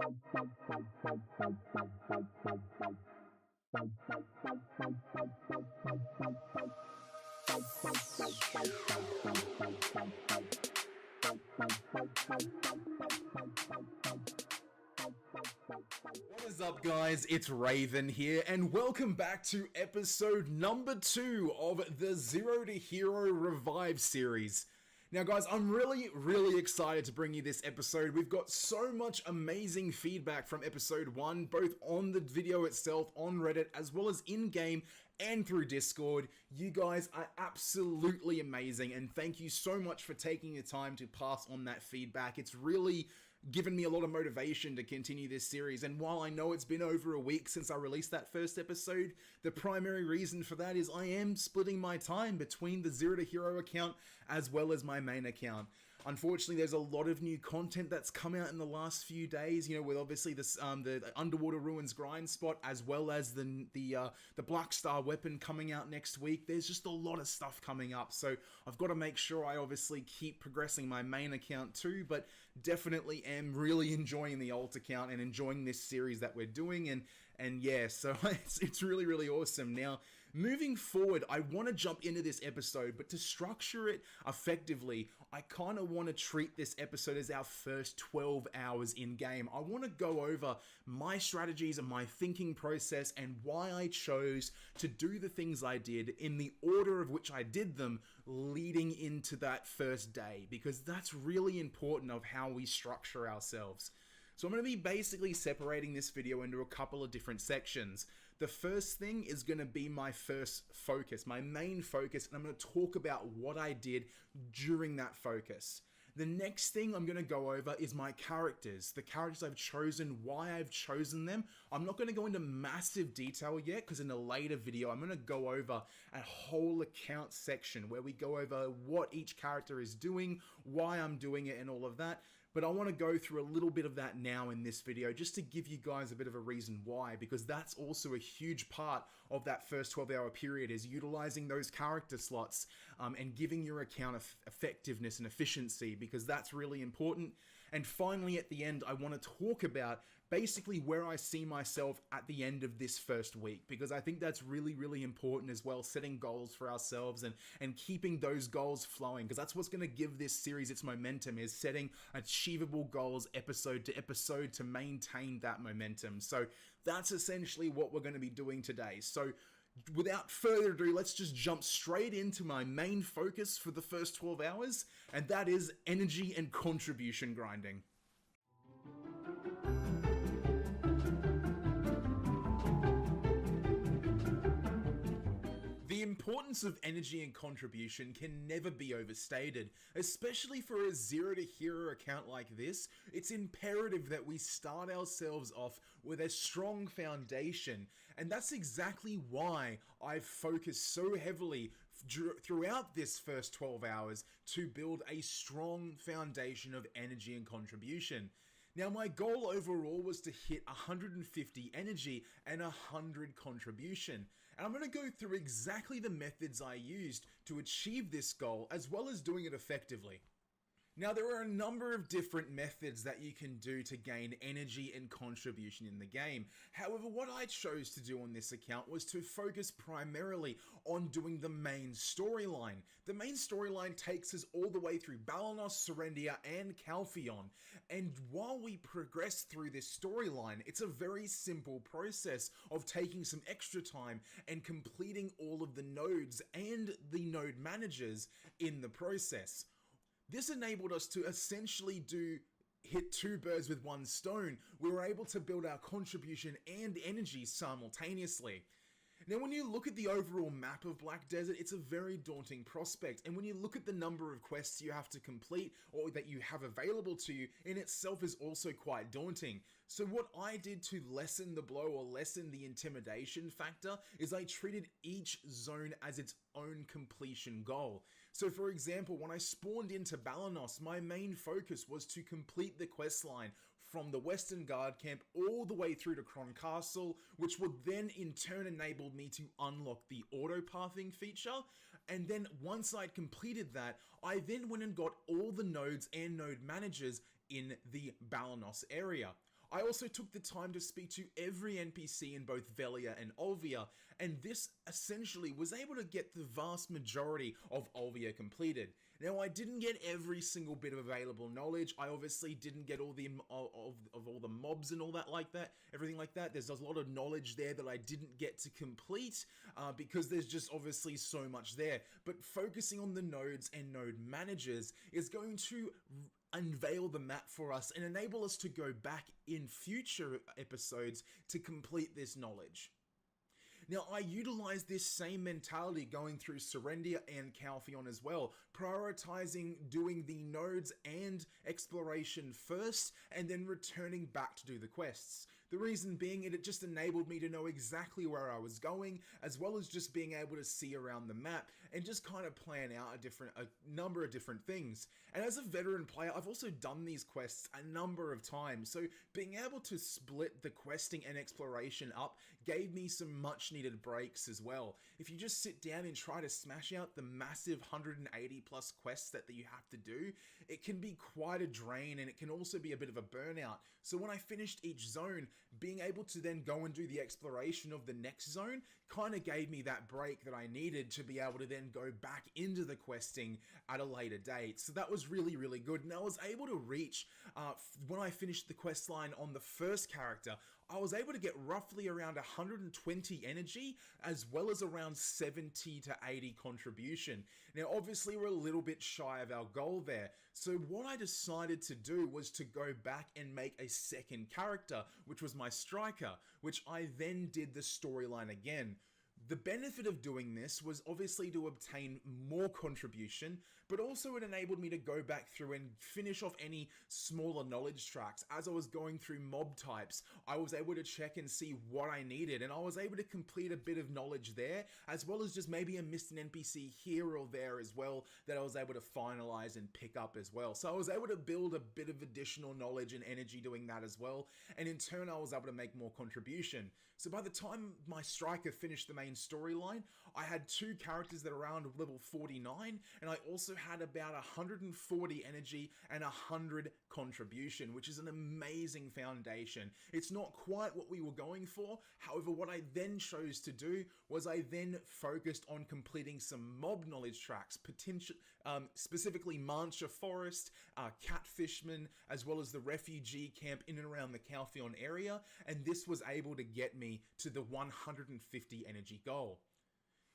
What is up, guys? It's Raven here, and welcome back to episode number 2 of the Zero to Hero Revive series. Now, guys, I'm really excited to bring you this episode. We've got so much amazing feedback from episode 1, both on the video itself, on Reddit, as well as in-game and through Discord. You guys are absolutely amazing, and thank you so much for taking the time to pass on that feedback. It's really given me a lot of motivation to continue this series, and while I know it's been over a week since I released that first episode, the primary reason for that is I am splitting my time between the Zero to Hero account as well as my main account. Unfortunately, there's a lot of new content that's come out in the last few days, you know, with obviously this the Underwater Ruins grind spot, as well as the Black Star weapon coming out next week. There's just a lot of stuff coming up, so I've got to make sure I obviously keep progressing my main account too, but definitely am really enjoying the alt account and enjoying this series that we're doing, and yeah, so it's really awesome. Now, moving forward, I want to jump into this episode, but to structure it effectively, I kind of want to treat this episode as our first 12 hours in game. I want to go over my strategies and my thinking process and why I chose to do the things I did in the order of which I did them leading into that first day, because that's really important of how we structure ourselves. So I'm going to be basically separating this video into a couple of different sections. The first thing is going to be my first focus, my main focus, and I'm going to talk about what I did during that focus. The next thing I'm going to go over is my characters, the characters I've chosen, why I've chosen them. I'm not going to go into massive detail yet, because in a later video I'm going to go over a whole account section where we go over what each character is doing, why I'm doing it, and all of that. But I want to go through a little bit of that now in this video, just to give you guys a bit of a reason why, because that's also a huge part of that first 12-hour period, is utilizing those character slots and giving your account effectiveness and efficiency, because that's really important. And finally, at the end, I want to talk about basically where I see myself at the end of this first week, because I think that's really important as well, setting goals for ourselves and keeping those goals flowing, because that's what's going to give this series its momentum, is setting achievable goals episode to episode to maintain that momentum. So that's essentially what we're going to be doing today. So without further ado, let's just jump straight into my main focus for the first 12 hours, and that is energy and contribution grinding. The importance of energy and contribution can never be overstated, especially for a Zero to Hero account like this. It's imperative that we start ourselves off with a strong foundation, and that's exactly why I've focused so heavily throughout this first 12 hours to build a strong foundation of energy and contribution. Now, my goal overall was to hit 150 energy and 100 contribution, and I'm going to go through exactly the methods I used to achieve this goal, as well as doing it effectively. Now, there are a number of different methods that you can do to gain energy and contribution in the game. However, what I chose to do on this account was to focus primarily on doing the main storyline. The main storyline takes us all the way through Balanos, Serendia, and Calpheon. And while we progress through this storyline, it's a very simple process of taking some extra time and completing all of the nodes and the node managers in the process. This enabled us to essentially hit two birds with one stone. We were able to build our contribution and energy simultaneously. Now, when you look at the overall map of Black Desert, it's a very daunting prospect, and when you look at the number of quests you have to complete or that you have available to you, in itself is also quite daunting. So what I did to lessen the blow or lessen the intimidation factor is I treated each zone as its own completion goal. So for example, when I spawned into Balanos, my main focus was to complete the quest line from the Western Guard camp all the way through to Kron Castle, which would then in turn enable me to unlock the auto pathing feature. And then once I'd completed that, I then went and got all the nodes and node managers in the Balanos area. I also took the time to speak to every NPC in both Velia and Olvia, and this essentially was able to get the vast majority of Olvia completed. Now, I didn't get every single bit of available knowledge. I obviously didn't get all the of all the mobs and all that like that, everything like that. There's a lot of knowledge there that I didn't get to complete because there's just obviously so much there. But focusing on the nodes and node managers is going to unveil the map for us and enable us to go back in future episodes to complete this knowledge. Now, I utilized this same mentality going through Serendia and Calpheon as well, prioritizing doing the nodes and exploration first, and then returning back to do the quests. The reason being, it just enabled me to know exactly where I was going, as well as just being able to see around the map and just kind of plan out a number of different things. And as a veteran player, I've also done these quests a number of times, so being able to split the questing and exploration up gave me some much needed breaks as well. If you just sit down and try to smash out the massive 180 plus quests that you have to do, it can be quite a drain, and it can also be a bit of a burnout. So when I finished each zone, being able to then go and do the exploration of the next zone kind of gave me that break that I needed to be able to then go back into the questing at a later date. So that was really, really good. And I was able to reach, when I finished the quest line on the first character, I was able to get roughly around 120 energy, as well as around 70 to 80 contribution. Now, obviously, we're a little bit shy of our goal there. So what I decided to do was to go back and make a second character, which was my striker, which I then did the storyline again. The benefit of doing this was obviously to obtain more contribution, but also it enabled me to go back through and finish off any smaller knowledge tracks. As I was going through mob types, I was able to check and see what I needed, and I was able to complete a bit of knowledge there, as well as just maybe a missed NPC here or there as well that I was able to finalize and pick up as well. So I was able to build a bit of additional knowledge and energy doing that as well, and in turn I was able to make more contribution. So by the time my striker finished the main storyline, I had two characters that are around level 49, and I also had about 140 energy and 100 contribution, which is an amazing foundation. It's not quite what we were going for. However, what I then chose to do was I then focused on completing some mob knowledge tracks, specifically Mancha Forest, Catfishman, as well as the refugee camp in and around the Calpheon area, and this was able to get me to the 150 energy goal.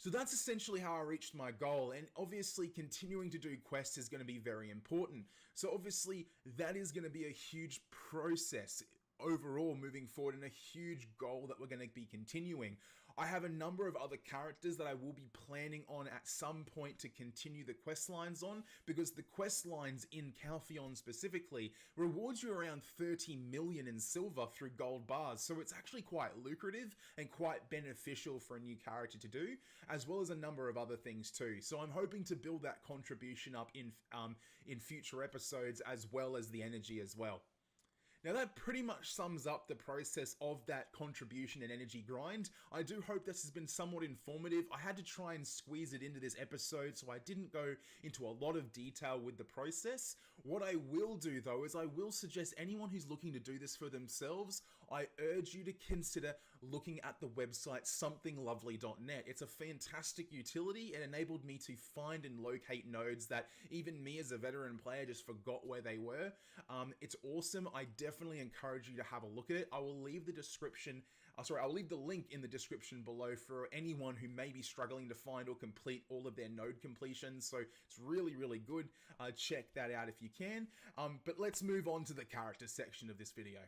So that's essentially how I reached my goal, and obviously continuing to do quests is going to be very important. So obviously that is going to be a huge process overall moving forward, and a huge goal that we're going to be continuing. I have a number of other characters that I will be planning on at some point to continue the quest lines on, because the quest lines in Calpheon specifically rewards you around 30 million in silver through gold bars, so it's actually quite lucrative and quite beneficial for a new character to do, as well as a number of other things too. So I'm hoping to build that contribution up in future episodes, as well as the energy as well. Now that pretty much sums up the process of that contribution and energy grind. I do hope this has been somewhat informative. I had to try and squeeze it into this episode, so I didn't go into a lot of detail with the process. What I will do though is I will suggest anyone who's looking to do this for themselves, I urge you to consider looking at the website somethinglovely.net. It's a fantastic utility. It enabled me to find and locate nodes that even me as a veteran player just forgot where they were. It's awesome. I definitely encourage you to have a look at it. I will leave the I'll leave the link in the description below for anyone who may be struggling to find or complete all of their node completions. So it's really, really good. Check that out if you can. But let's move on to the character section of this video.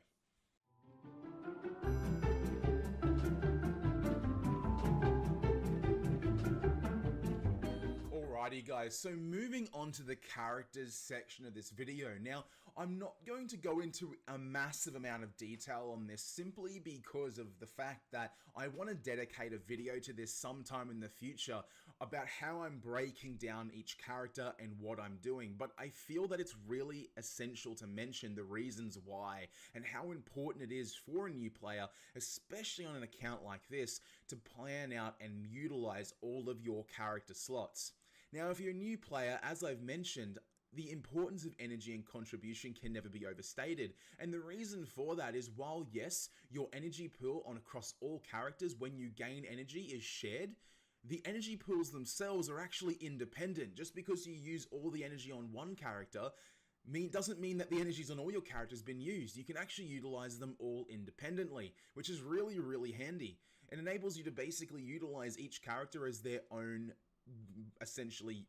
Alrighty guys, so moving on to the characters section of this video. Now, I'm not going to go into a massive amount of detail on this simply because of the fact that I want to dedicate a video to this sometime in the future about how I'm breaking down each character and what I'm doing. But I feel that it's really essential to mention the reasons why and how important it is for a new player, especially on an account like this, to plan out and utilize all of your character slots. Now, if you're a new player, as I've mentioned, the importance of energy and contribution can never be overstated. And the reason for that is, while yes, your energy pool on across all characters when you gain energy is shared, the energy pools themselves are actually independent. Just because you use all the energy on one character doesn't mean that the energies on all your characters been used. You can actually utilize them all independently, which is really, really handy. It enables you to basically utilize each character as their own, essentially,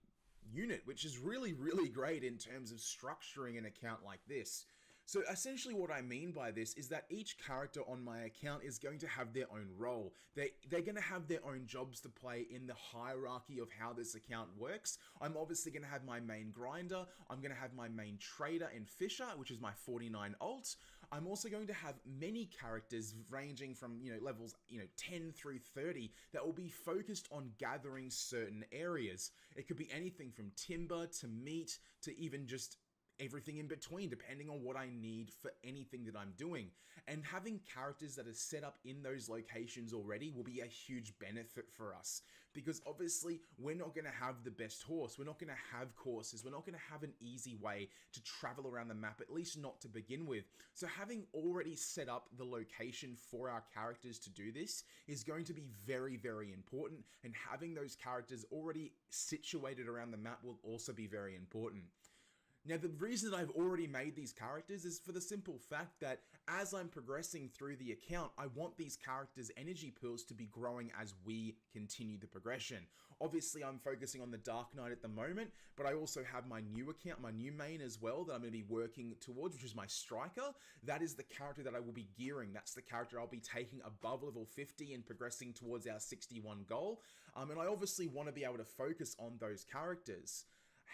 unit, which is really, really great in terms of structuring an account like this. So essentially what I mean by this is that each character on my account is going to have their own role. They're going to have their own jobs to play in the hierarchy of how this account works. I'm obviously going to have my main grinder. I'm going to have my main trader and fisher, which is my 49 alt. I'm also going to have many characters ranging from, levels, 10 through 30 that will be focused on gathering certain areas. It could be anything from timber to meat to even just everything in between, depending on what I need for anything that I'm doing. And having characters that are set up in those locations already will be a huge benefit for us, because obviously we're not going to have the best horse, we're not going to have courses, we're not going to have an easy way to travel around the map, at least not to begin with. So having already set up the location for our characters to do this is going to be very, very important, and having those characters already situated around the map will also be very important. Now, the reason I've already made these characters is for the simple fact that as I'm progressing through the account, I want these characters' energy pools to be growing as we continue the progression. Obviously, I'm focusing on the Dark Knight at the moment, but I also have my new account, my new main as well, that I'm going to be working towards, which is my Striker. That is the character that I will be gearing. That's the character I'll be taking above level 50 and progressing towards our 61 goal. And I obviously want to be able to focus on those characters.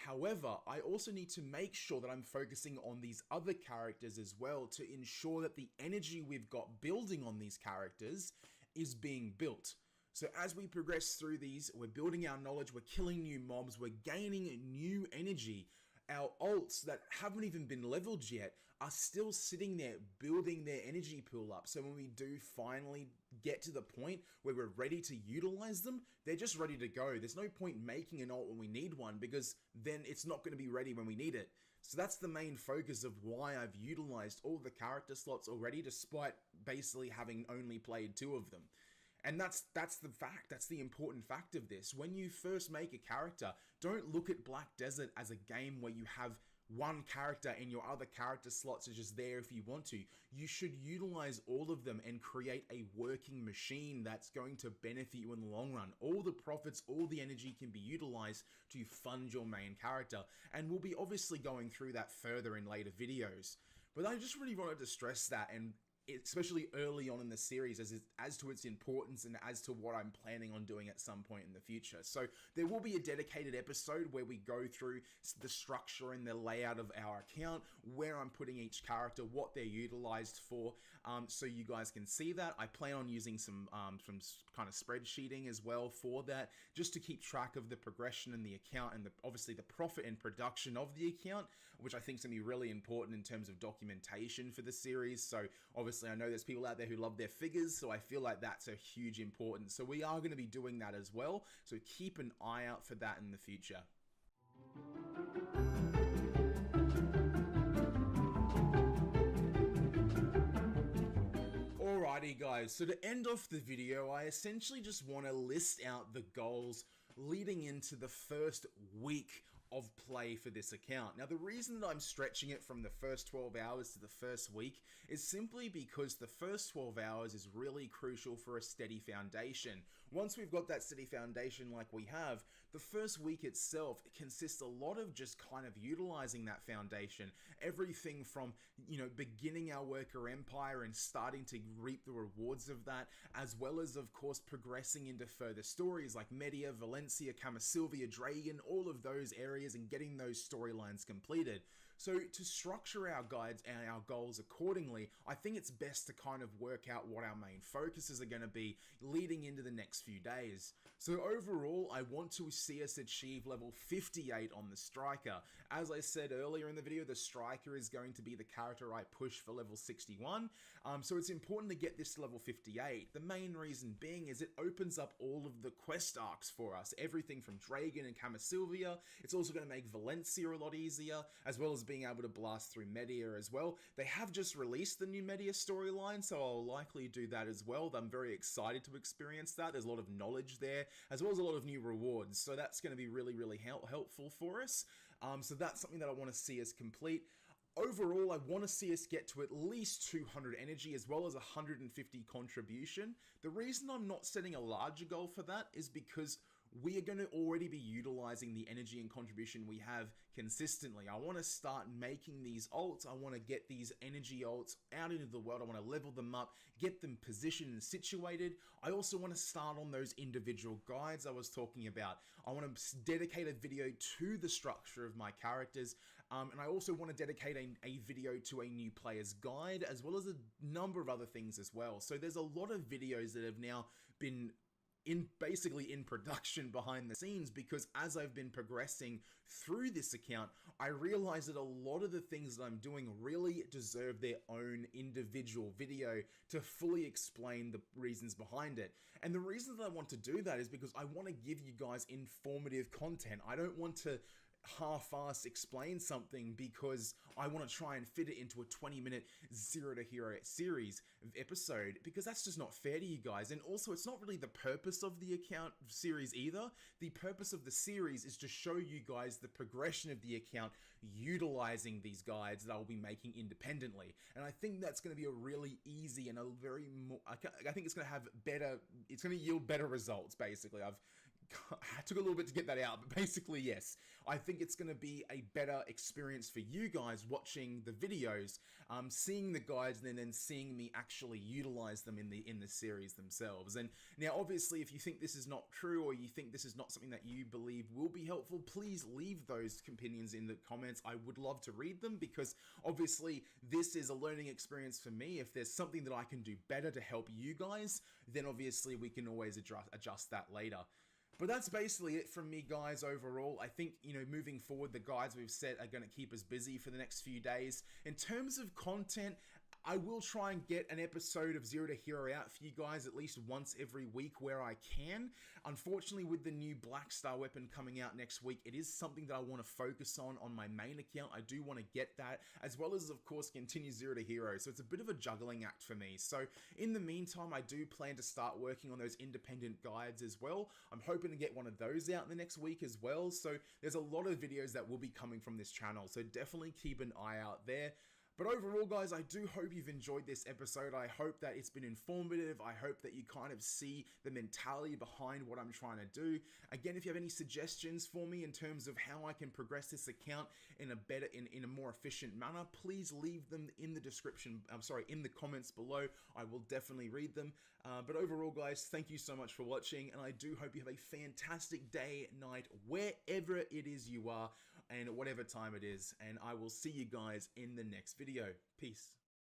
However, I also need to make sure that I'm focusing on these other characters as well to ensure that the energy we've got building on these characters is being built. So as we progress through these, we're building our knowledge, we're killing new mobs, we're gaining new energy. Our alts that haven't even been leveled yet are still sitting there building their energy pool up. So when we do finally get to the point where we're ready to utilize them, they're just ready to go. There's no point making an alt when we need one, because then it's not going to be ready when we need it. So that's the main focus of why I've utilized all the character slots already, despite basically having only played 2 of them. And that's the fact, that's the important fact of this. When you first make a character, don't look at Black Desert as a game where you have one character and your other character slots are just there if you want to. You should utilize all of them and create a working machine that's going to benefit you in the long run. All the profits, all the energy can be utilized to fund your main character. And we'll be obviously going through that further in later videos. But I just really wanted to stress that, and especially early on in the series, as to its importance and as to what I'm planning on doing at some point in the future. So there will be a dedicated episode where we go through the structure and the layout of our account, where I'm putting each character, what they're utilized for, so you guys can see that. I plan on using some kind of spreadsheeting as well for that, just to keep track of the progression in the account and obviously the profit and production of the account, which I think is going to be really important in terms of documentation for the series. So obviously I know there's people out there who love their figures, so I feel like that's a huge importance. So we are going to be doing that as well, so keep an eye out for that in the future. Alrighty guys, so to end off the video, I essentially just want to list out the goals leading into the first week of play for this account. Now, the reason that I'm stretching it from the first 12 hours to the first week is simply because the first 12 hours is really crucial for a steady foundation. Once we've got that steady foundation like we have, the first week itself consists a lot of just kind of utilizing that foundation. Everything from, beginning our worker empire and starting to reap the rewards of that, as well as, of course, progressing into further stories like Media, Valencia, Camasilvia, Dragon, all of those areas, and getting those storylines completed. So to structure our guides and our goals accordingly, I think it's best to kind of work out what our main focuses are going to be leading into the next few days. So overall, I want to see us achieve level 58 on the Striker. As I said earlier in the video, the Striker is going to be the character I push for level 61. So it's important to get this to level 58. The main reason being is it opens up all of the quest arcs for us. Everything from Dragon and Camasilvia. It's also going to make Valencia a lot easier, as well as being able to blast through Media as well. They have just released the new Media storyline, so I'll likely do that as well. I'm very excited to experience that. There's a lot of knowledge there, as well as a lot of new rewards. So that's going to be really helpful for us. So that's something that I want to see us complete. Overall, I want to see us get to at least 200 energy as well as 150 contribution. The reason I'm not setting a larger goal for that is because we are going to already be utilizing the energy and contribution we have consistently. I want to start making these ults. I want to get these energy ults out into the world. I want to level them up, get them positioned and situated. I also want to start on those individual guides I was talking about. I want to dedicate a video to the structure of my characters, and I also want to dedicate a video to a new player's guide, as well as a number of other things as well. So there's a lot of videos that have now been basically in production behind the scenes, because as I've been progressing through this account, I realized that a lot of the things that I'm doing really deserve their own individual video to fully explain the reasons behind it. And the reason that I want to do that is because I want to give you guys informative content. I don't want to half-ass explain something because I want to try and fit it into a 20-minute Zero to Hero series episode, because that's just not fair to you guys. And also, it's not really the purpose of the account series either. The purpose of the series is to show you guys the progression of the account utilizing these guides that I'll be making independently. And I think that's going to be a really easy and a very I think it's going to have better, it's going to yield better results, basically. I took a little bit to get that out, but basically, yes. I think it's going to be a better experience for you guys watching the videos, seeing the guides, and then seeing me actually utilize them in the series themselves. And now, obviously, if you think this is not true, or you think this is not something that you believe will be helpful, please leave those opinions in the comments. I would love to read them, because obviously this is a learning experience for me. If there's something that I can do better to help you guys, then obviously we can always adjust that later. But that's basically it from me, guys, overall. I think, moving forward, the guides we've set are going to keep us busy for the next few days. In terms of content, I will try and get an episode of Zero to Hero out for you guys at least once every week where I can. Unfortunately, with the new Black Star weapon coming out next week, it is something that I want to focus on my main account. I do want to get that, as well as, of course, continue Zero to Hero. So it's a bit of a juggling act for me. So in the meantime, I do plan to start working on those independent guides as well. I'm hoping to get one of those out in the next week as well. So there's a lot of videos that will be coming from this channel. So definitely keep an eye out there. But overall, guys, I do hope you've enjoyed this episode. I hope that it's been informative. I hope that you kind of see the mentality behind what I'm trying to do. Again, if you have any suggestions for me in terms of how I can progress this account in a better, in a more efficient manner, please leave them in the description. In the comments below. I will definitely read them. But overall, guys, thank you so much for watching, and I do hope you have a fantastic day, night, wherever it is you are, and whatever time it is. And I will see you guys in the next video. Peace.